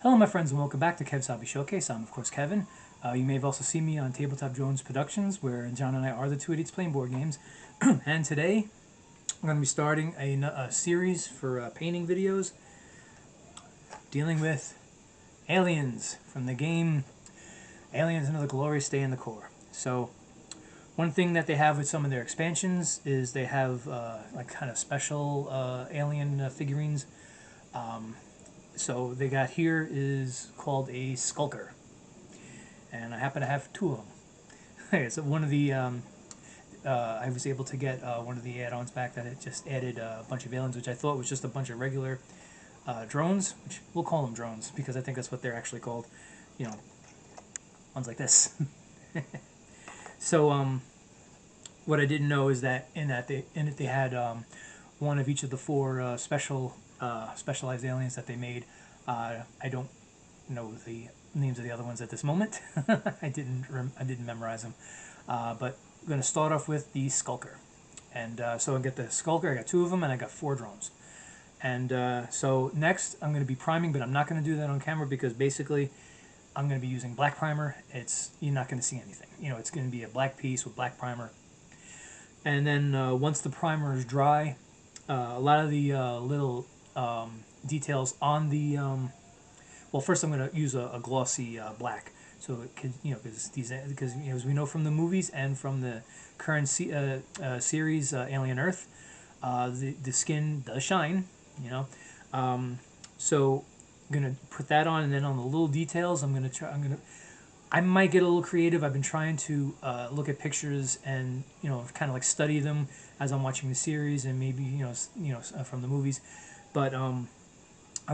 Hello my friends and welcome back to Kev's Hobby Showcase. I'm of course Kevin. You may have also seen me on Tabletop Drones Productions where John and I are the two idiots playing board games. And today I'm going to be starting a series for painting videos dealing with aliens from the game Aliens Another Glorious Day in the Core. So one thing that they have with some of their expansions is they have like kind of special alien figurines. So they got here is called a Skulker, and I happen to have two of them. Okay, so one of the I was able to get one of the add-ons back that it just added a bunch of aliens, which I thought was just a bunch of regular drones, which we'll call them drones because I think that's what they're actually called. You know, ones like this. So what I didn't know is that in it they had one of each of the four specialized aliens that they made. I don't know the names of the other ones at this moment. I didn't memorize them, but I'm going to start off with the Skulker, and so I get the Skulker. I got two of them, and I got four drones. And so next I'm going to be priming, but I'm not going to do that on camera because basically I'm going to be using black primer. You're not going to see anything. You know, it's going to be a black piece with black primer. And then once the primer is dry, a lot of the little details on the well, first I'm going to use a glossy black, so it could, because as we know from the movies and from the current series Alien Earth, the skin does shine, you know. So I'm gonna put that on, and then on the little details, I might get a little creative. I've been trying to look at pictures and kind of like study them as I'm watching the series and maybe from the movies, but I'm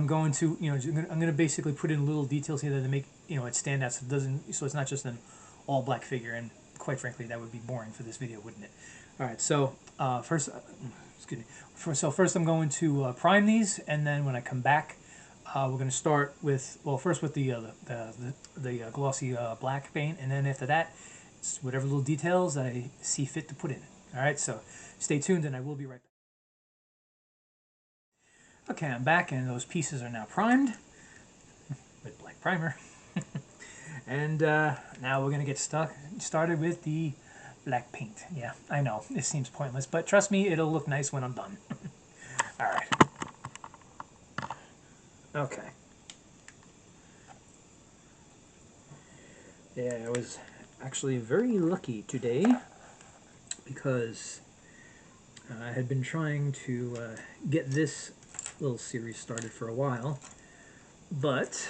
going to I'm going to basically put in little details here that make it stand out so it's not just an all black figure, and quite frankly that would be boring for this video, wouldn't it? All right, so first I'm going to prime these, and then when I come back, we're going to start with, first with the glossy black paint, and then after that, it's whatever little details I see fit to put in. All right, so stay tuned, and I will be right back. Okay, I'm back, and those pieces are now primed with black primer. And now we're going to get started with the black paint. Yeah, I know, it seems pointless, but trust me, it'll look nice when I'm done. All right. Okay. Yeah, I was actually very lucky today because I had been trying to get this little series started for a while, but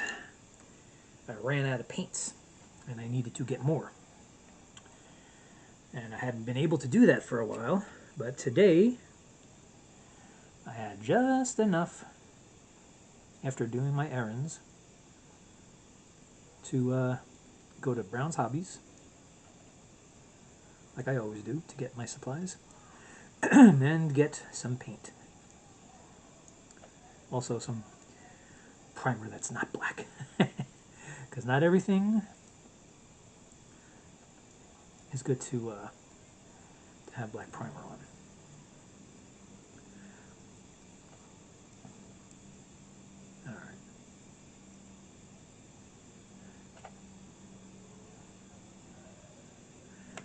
I ran out of paints and I needed to get more. And I hadn't been able to do that for a while, but today I had just enough after doing my errands to go to Brown's Hobbies, like I always do, to get my supplies and get some paint. Also some primer that's not black, because not everything is good to have black primer on. All right.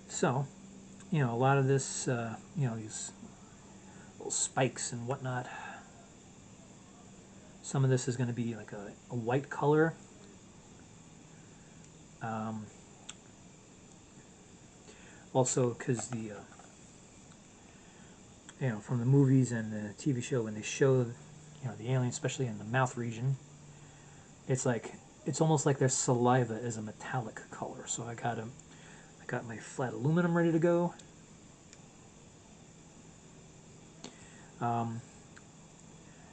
So, a lot of this, these little spikes and whatnot, some of this is going to be like a white color. Also, because the from the movies and the TV show, when they show the aliens, especially in the mouth region, it's almost like their saliva is a metallic color. So I got my flat aluminum ready to go.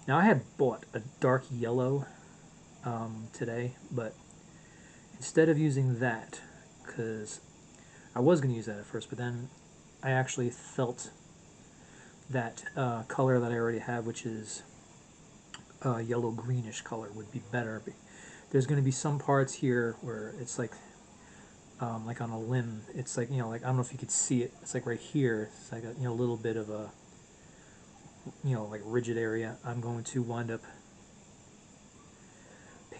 Now I had bought a dark yellow today, but instead of using that, because I was going to use that at first, but then I actually felt that color that I already have, which is yellow greenish color, would be better. There's going to be some parts here where it's like on a limb, it's like, like, I don't know if you could see it, it's like right here, it's like a little bit of a like rigid area. I'm going to wind up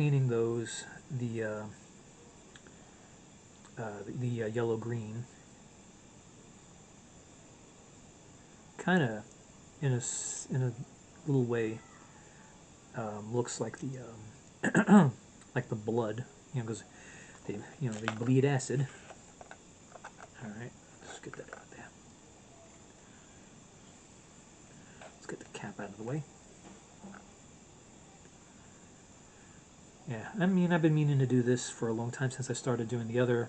painting those the yellow green, kind of in a little way looks like the like the blood, because they bleed acid. All right, let's get that out there. Let's get the cap out of the way. Yeah, I mean, I've been meaning to do this for a long time, since I started doing the other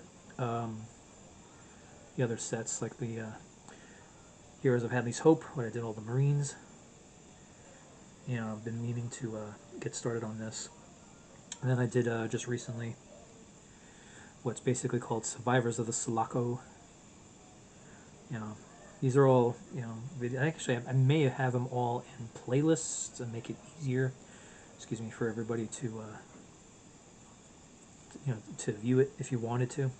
sets, like the Heroes of Hadley's Hope, where I did all the Marines. I've been meaning to get started on this. And then I did just recently what's basically called Survivors of the Sulaco. These are all, actually I may have them all in playlists to make it easier, excuse me, for everybody to to view it if you wanted to.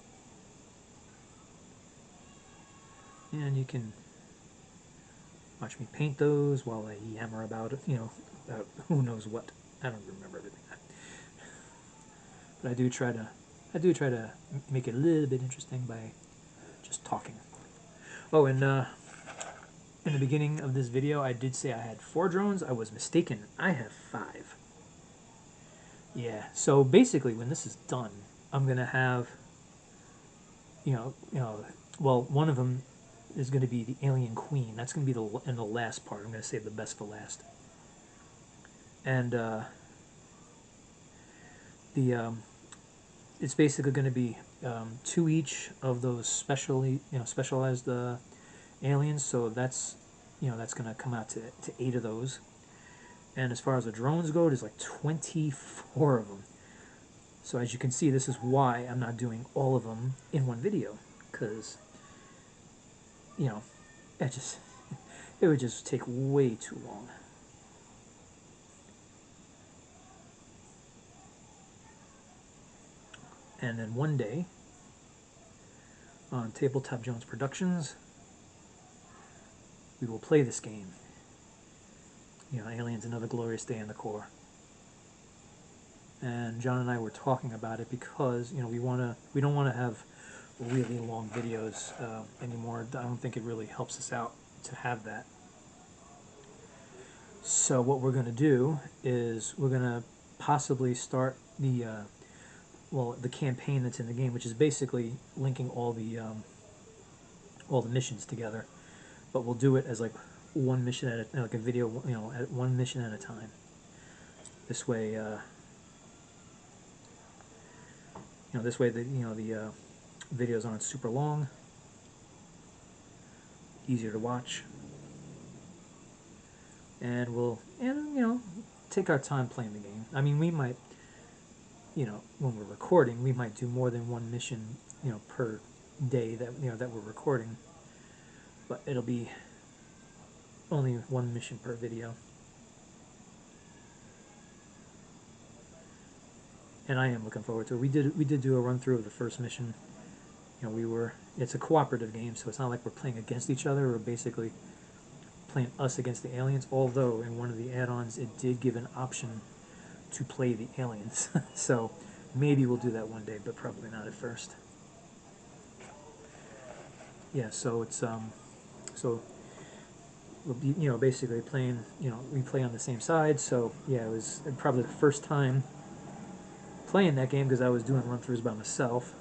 And you can watch me paint those while I yammer about it, about who knows what. I don't remember everything. But I do try to make it a little bit interesting by just talking. Oh, and in the beginning of this video, I did say I had 4 drones. I was mistaken. I have 5. Yeah. So basically, when this is done, I'm gonna have, well, one of them is going to be the Alien Queen. That's going to be in the last part. I'm going to save the best for last. And it's basically going to be 2 each of those specialized aliens. So that's that's going to come out to 8 of those. And as far as the drones go, there's like 24 of them. So as you can see, this is why I'm not doing all of them in one video, because it would just take way too long. And then one day, on Tabletop Jones Productions, we will play this game. Aliens, Another Glorious Day in the Core. And John and I were talking about it because we don't want to have really long videos anymore. I don't think it really helps us out to have that. So what we're going to do is we're going to possibly start the the campaign that's in the game, which is basically linking all the missions together. But we'll do it as like one mission at a, like a video, at one mission at a time. This way, this way the the videos aren't super long, easier to watch, and we'll take our time playing the game. I mean, we might, when we're recording, we might do more than one mission, per day that that we're recording, but it'll be only one mission per video. And I am looking forward to it. We did do a run through of the first mission. It's a cooperative game, so it's not like we're playing against each other. We're basically playing us against the aliens, although in one of the add-ons it did give an option to play the aliens. So maybe we'll do that one day, but probably not at first. Yeah, so it's so we'll be, basically playing, we play on the same side. So yeah, it was probably the first time playing that game because I was doing run-throughs by myself.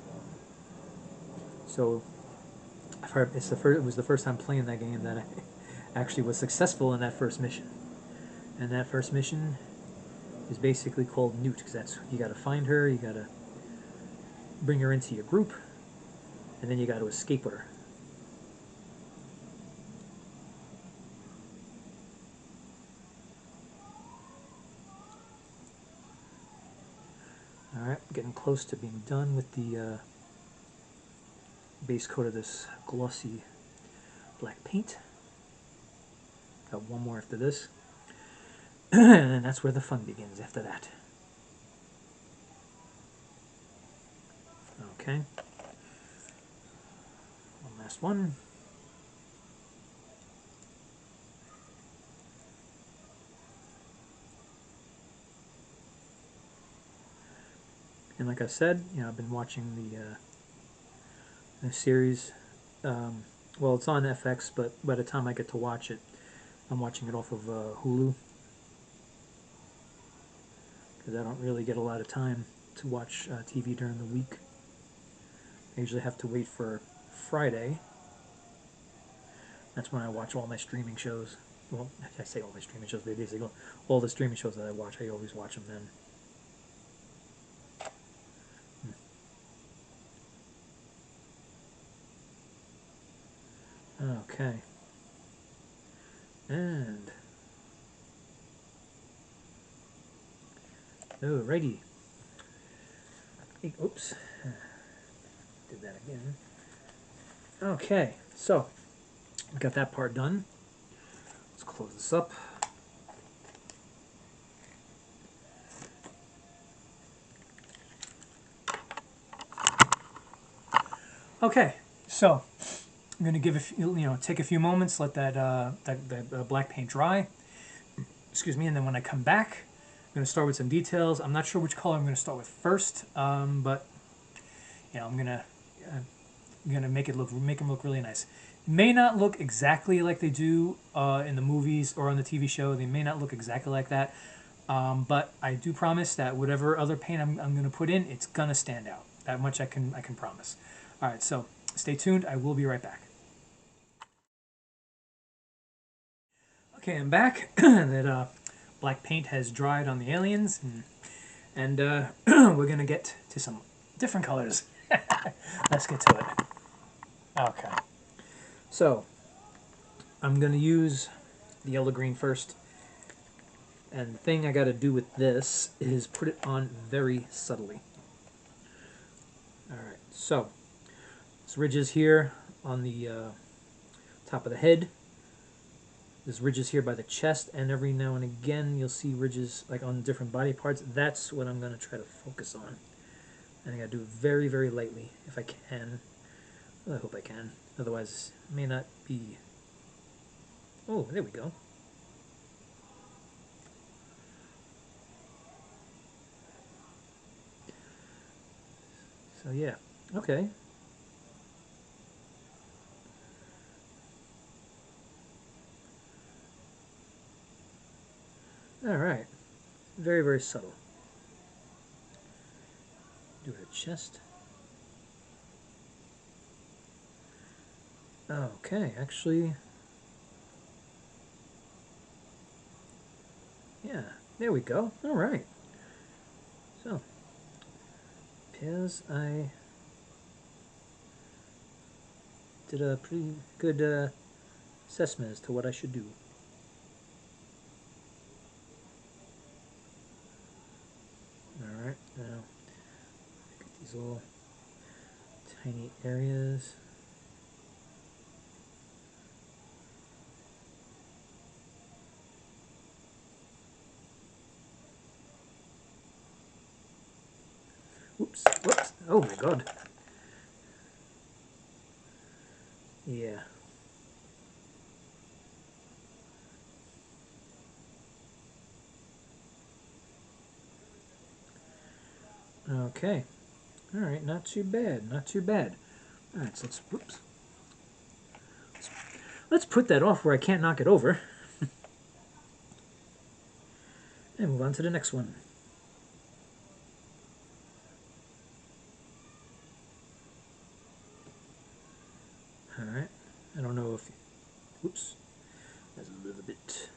So it was the first time playing that game that I actually was successful in that first mission. And that first mission is basically called Newt, because that's, you got to find her, you got to bring her into your group, and then you got to escape with her. Alright, getting close to being done with the base coat of this glossy black paint. Got one more after this. And then that's where the fun begins after that. Okay. One last one. And like I said, I've been watching the series. Well, it's on FX, but by the time I get to watch it, I'm watching it off of Hulu because I don't really get a lot of time to watch TV during the week. I usually have to wait for Friday. That's when I watch all my streaming shows. Well, I say all my streaming shows, but basically all the streaming shows that I watch, I always watch them then. Okay. And alrighty. Oops. Did that again. Okay, so got that part done. Let's close this up. Okay, so I'm gonna give take a few moments, let that black paint dry. Excuse me, and then when I come back, I'm gonna start with some details. I'm not sure which color I'm gonna start with first, but I'm gonna make them look really nice. May not look exactly like they do in the movies or on the TV show. They may not look exactly like that, but I do promise that whatever other paint I'm gonna put in, it's gonna stand out. That much I can promise. All right, so stay tuned. I will be right back. Okay, I'm back. That black paint has dried on the aliens, and we're gonna get to some different colors. Let's get to it. Okay, so I'm gonna use the yellow green first, and the thing I got to do with this is put it on very subtly. All right, so this ridges here on the top of the head. There's ridges here by the chest, and every now and again you'll see ridges like on different body parts. That's what I'm going to try to focus on. And I got to do it very, very lightly if I can. Well, I hope I can. Otherwise, it may not be... Oh, there we go. So yeah, okay. All right, very, very subtle. Do the chest. Okay, actually, yeah, there we go. All right. So, Piz, I did a pretty good assessment as to what I should do. All right, now these little tiny areas. Whoops, whoops. Oh my god. Yeah. Okay. All right, not too bad, not too bad. All right, so let's, whoops. Let's put that off where I can't knock it over. And move on to the next one. All right. I don't know if, whoops, that's a little bit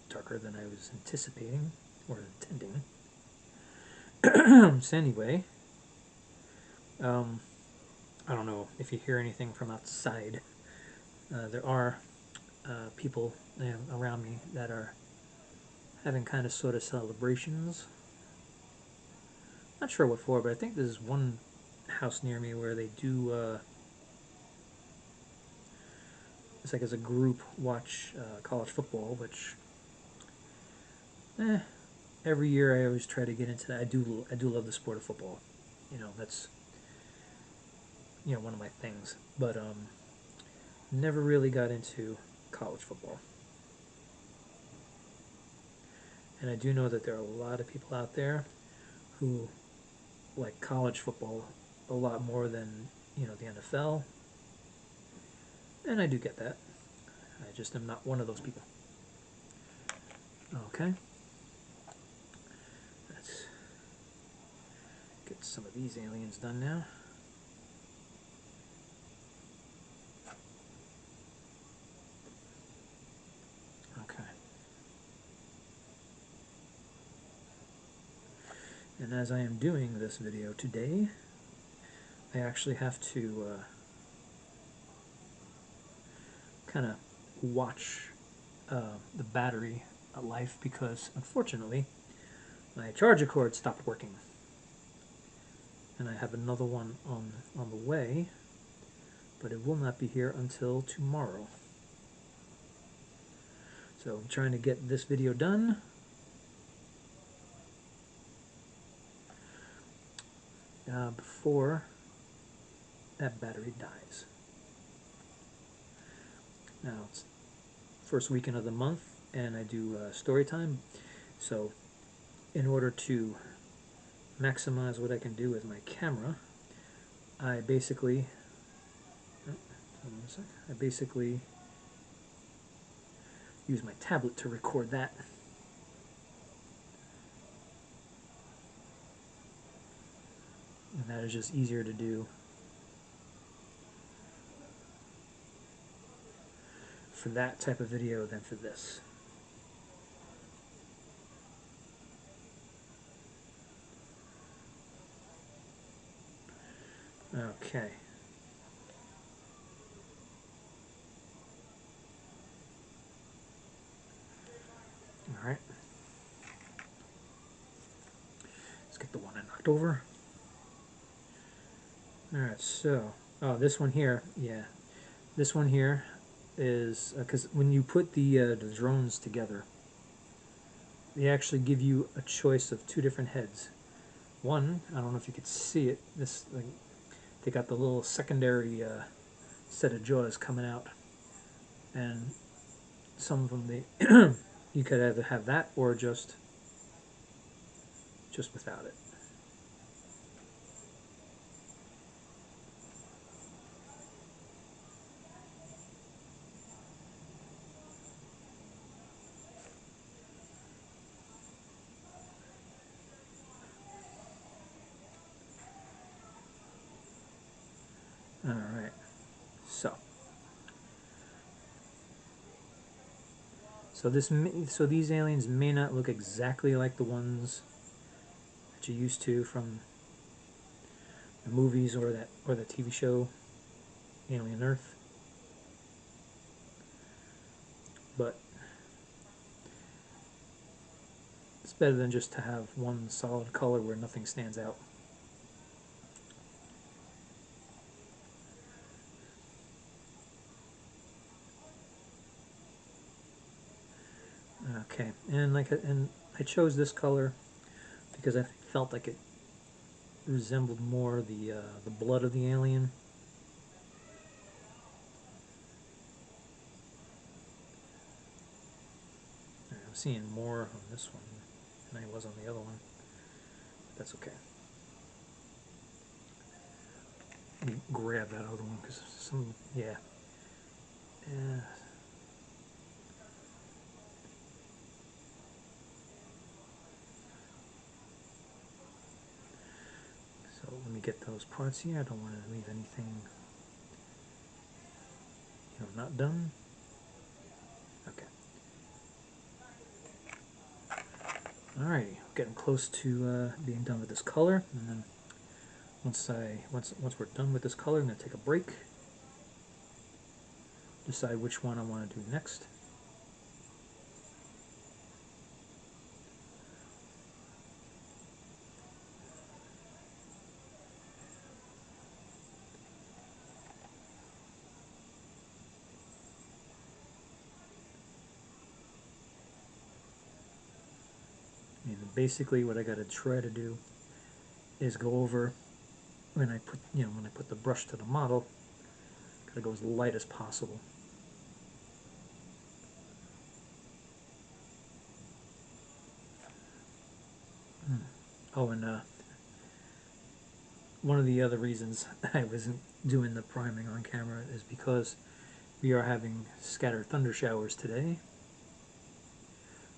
darker than I was anticipating or intending. So anyway, I don't know if you hear anything from outside. There are people around me that are having kind of sort of celebrations. Not sure what for, but I think there's one house near me where they do. It's like as a group watch college football, which every year I always try to get into that. I do love the sport of football. That's one of my things. But never really got into college football. And I do know that there are a lot of people out there who like college football a lot more than, you know, the NFL, and I do get that. I just am not one of those people. Okay. Let's get some of these aliens done now. Okay. And as I am doing this video today, I actually have to kind of watch the battery life, because unfortunately my charger cord stopped working, and I have another one on the way, but it will not be here until tomorrow. So I'm trying to get this video done before that battery dies. Now it's first weekend of the month, and I do story time, so in order to maximize what I can do with my camera, I basically use my tablet to record that. And that is just easier to do for that type of video than for this. Okay. All right. Let's get the one I knocked over. All right, so, oh, this one here, yeah. This one here is, because when you put the drones together, they actually give you a choice of two different heads. One, I don't know if you could see it, this, like, they got the little secondary set of jaws coming out, and some of them, they you could either have that or just without it. All right, so these aliens may not look exactly like the ones that you're used to from the movies or the TV show Alien Earth, but it's better than just to have one solid color where nothing stands out. Okay, and I chose this color because I felt like it resembled more the blood of the alien. I'm seeing more on this one than I was on the other one. That's okay. Let me grab that other one because yeah. So let me get those parts here. I don't want to leave anything, not done. Okay. Alrighty, getting close to being done with this color, and then once we're done with this color, I'm going to take a break, decide which one I want to do next. And basically, what I got to try to do is go over when I put the brush to the model. Got to go as light as possible. Oh, and one of the other reasons I wasn't doing the priming on camera is because we are having scattered thunder showers today.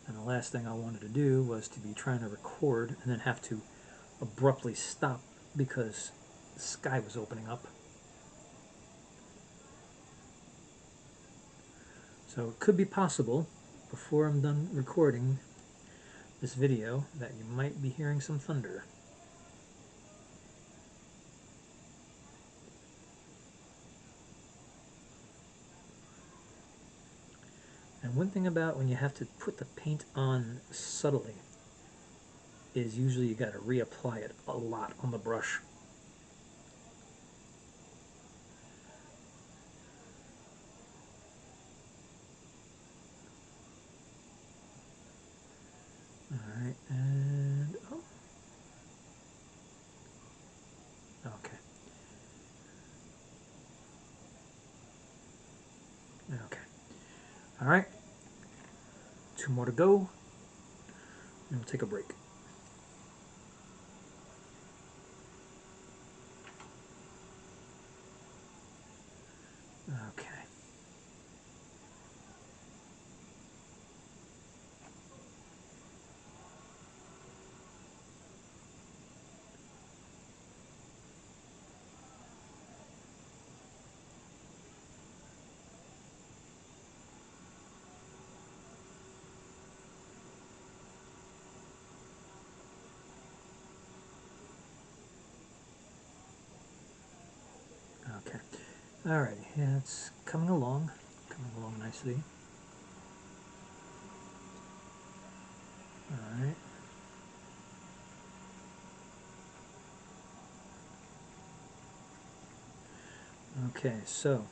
And the last thing I wanted to do was to be trying to record and then have to abruptly stop because the sky was opening up. So it could be possible, before I'm done recording this video, that you might be hearing some thunder. And one thing about when you have to put the paint on subtly is usually you got to reapply it a lot on the brush. Alright, and oh. Okay. Okay. Alright. 2 more to go. And we'll take a break. Okay. Okay. Alright, yeah, it's coming along nicely. Alright. Okay, so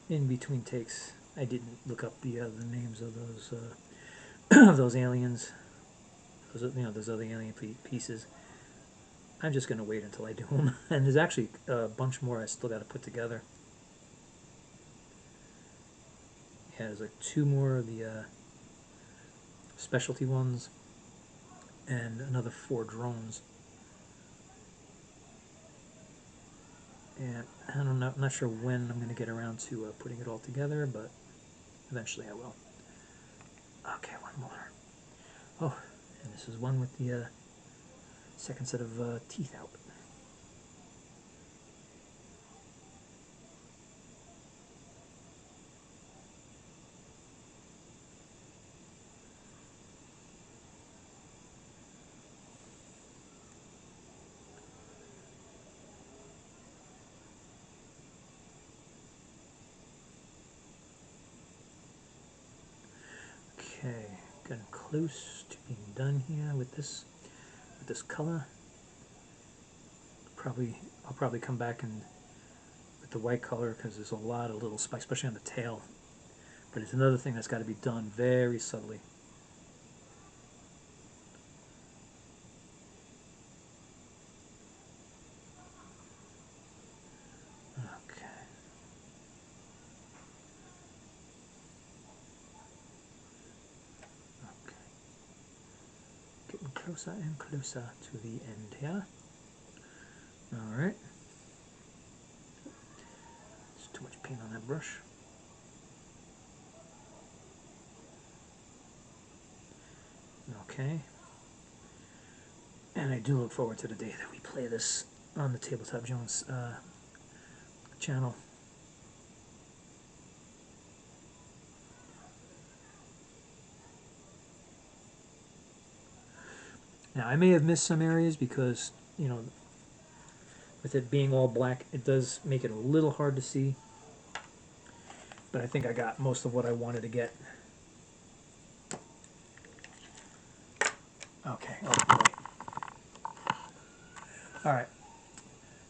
in between takes, I didn't look up the names of those of those aliens, those other alien pieces. I'm just gonna wait until I do them, and there's actually a bunch more I still got to put together. Yeah, there's like 2 more of the specialty ones, and another 4 drones. And I don't know, I'm not sure when I'm going to get around to putting it all together, but eventually I will. Okay, 1 more. Oh, and this is one with the second set of teeth out. Okay, getting close to being done here with this color. I'll probably come back and with the white color because there's a lot of little spikes, especially on the tail. But it's another thing that's got to be done very subtly. Okay. Okay. Getting closer and closer to the end here. Alright. There's too much paint on that brush. Okay. And I do look forward to the day that we play this on the Tabletop Jones channel. Now, I may have missed some areas because, you know, with it being all black, it does make it a little hard to see. But I think I got most of what I wanted to get. Okay. Oh, boy. Alright.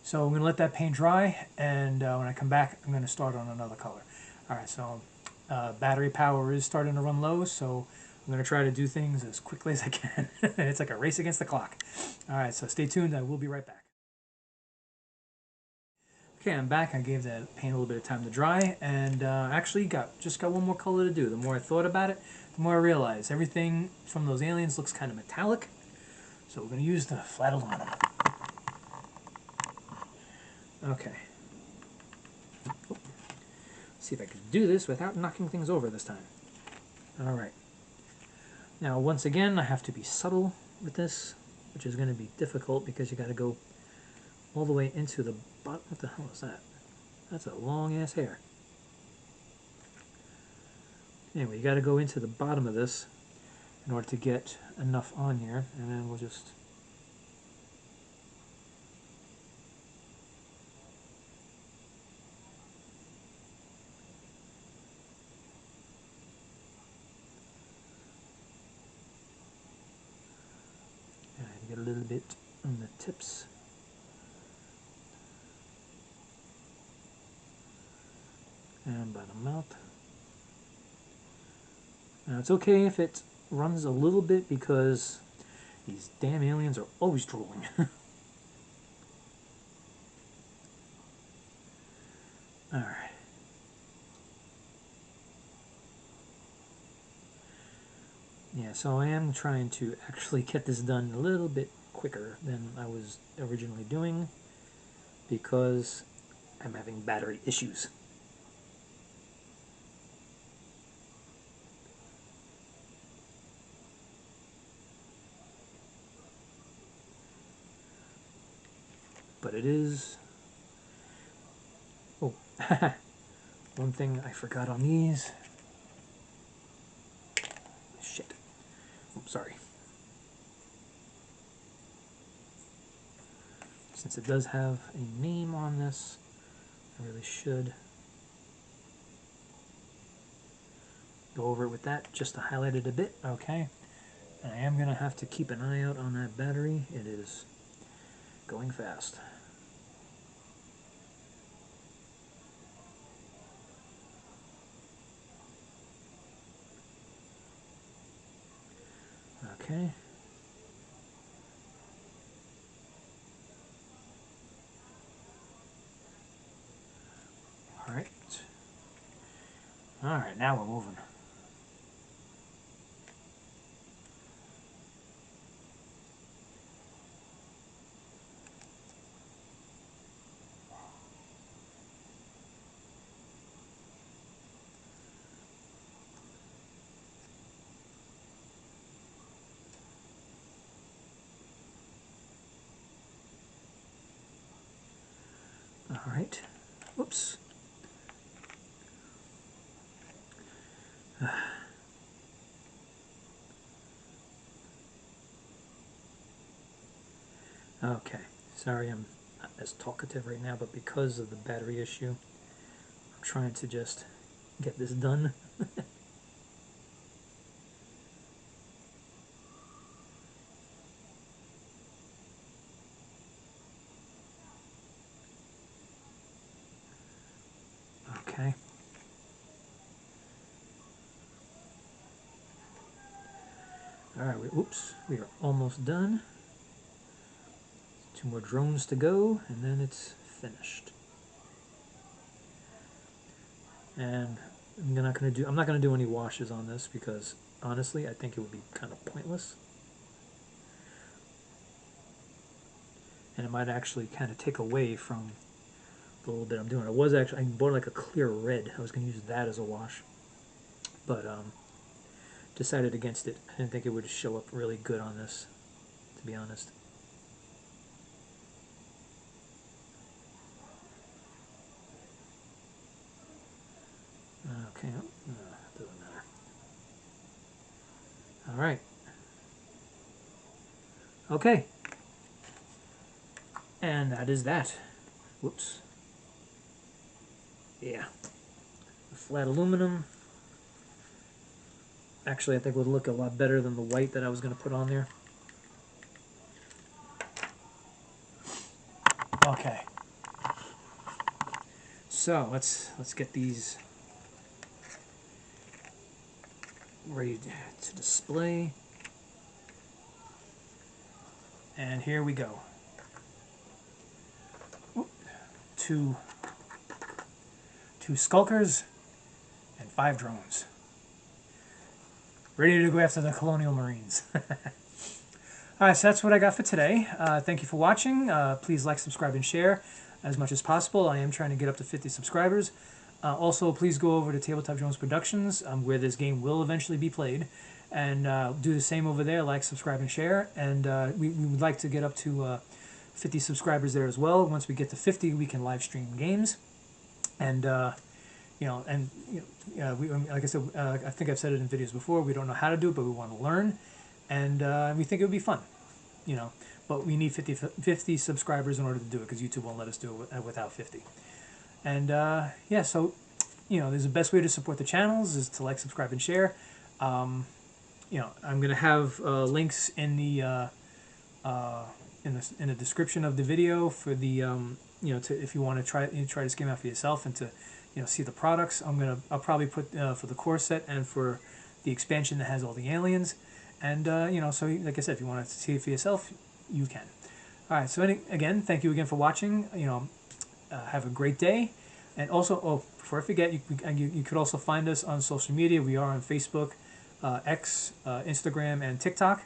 So I'm going to let that paint dry, and when I come back, I'm going to start on another color. Alright, so battery power is starting to run low, so I'm going to try to do things as quickly as I can. It's like a race against the clock. Alright, so stay tuned. I will be right back. Okay, I'm back. I gave the paint a little bit of time to dry, and actually just got 1 more color to do. The more I thought about it, the more I realized everything from those aliens looks kind of metallic. So we're going to use the flat aluminum. Okay. See if I can do this without knocking things over this time. Alright. Now once again I have to be subtle with this, which is going to be difficult because you got to go all the way into the bottom. What the hell is that? That's a long ass hair. Anyway, you got to go into the bottom of this in order to get enough on here, and then we'll just get a little bit on the tips. And by the mouth. Now it's okay if it runs a little bit because these damn aliens are always drooling. Alright. Yeah, so I am trying to actually get this done a little bit quicker than I was originally doing because I'm having battery issues. But it is... Oh, one thing I forgot on these. Shit. Oops, sorry. Since it does have a name on this, I really should go over it with that just to highlight it a bit. Okay. And I am going to have to keep an eye out on that battery. It is going fast. Okay. Alright. Alright, now we're moving. Alright. Whoops. Okay. Sorry I'm not as talkative right now, but because of the battery issue, I'm trying to just get this done. Okay. Alright, oops, we are almost done. 2 more drones to go, and then it's finished. And I'm not gonna do any washes on this because honestly I think it would be kind of pointless. And it might actually kind of take away from the little bit I'm doing. I bought like a clear red. I was gonna use that as a wash. But decided against it. I didn't think it would show up really good on this, to be honest. Okay, doesn't matter. All right. Okay. And that is that. Whoops. Yeah. The flat aluminum. Actually, I think would look a lot better than the white that I was going to put on there. Okay. So let's get these ready to display. And here we go. Two Skulkers and 5 drones. Ready to go after the Colonial Marines. All right, so that's what I got for today. Thank you for watching. Please like, subscribe, and share as much as possible. I am trying to get up to 50 subscribers. Also, please go over to Tabletop Jones Productions, where this game will eventually be played, and do the same over there. Like, subscribe, and share. And we would like to get up to 50 subscribers there as well. Once we get to 50, we can live stream games. And like I said, I think I've said it in videos before. We don't know how to do it, but we want to learn, and we think it would be fun. But we need 50 subscribers in order to do it, because YouTube won't let us do it without 50. And yeah, so there's the best way to support the channels is to like, subscribe, and share. I'm gonna have links in the in the description of the video for the if you want to try this game out for yourself and to see the products. I'll probably put for the core set and for the expansion that has all the aliens. And so like I said, if you want to see it for yourself, you can. All right. So again, thank you again for watching. Have a great day. And also, before I forget, you could also find us on social media. We are on Facebook, X, Instagram, and TikTok.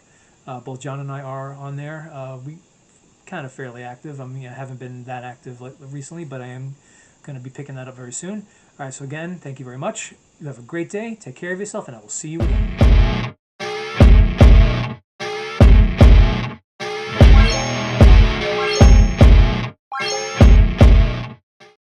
Both John and I are on there. We kind of fairly active. I mean, I haven't been that active recently, but I am going to be picking that up very soon. All right. So again, thank you very much. You have a great day. Take care of yourself, and I will see you again.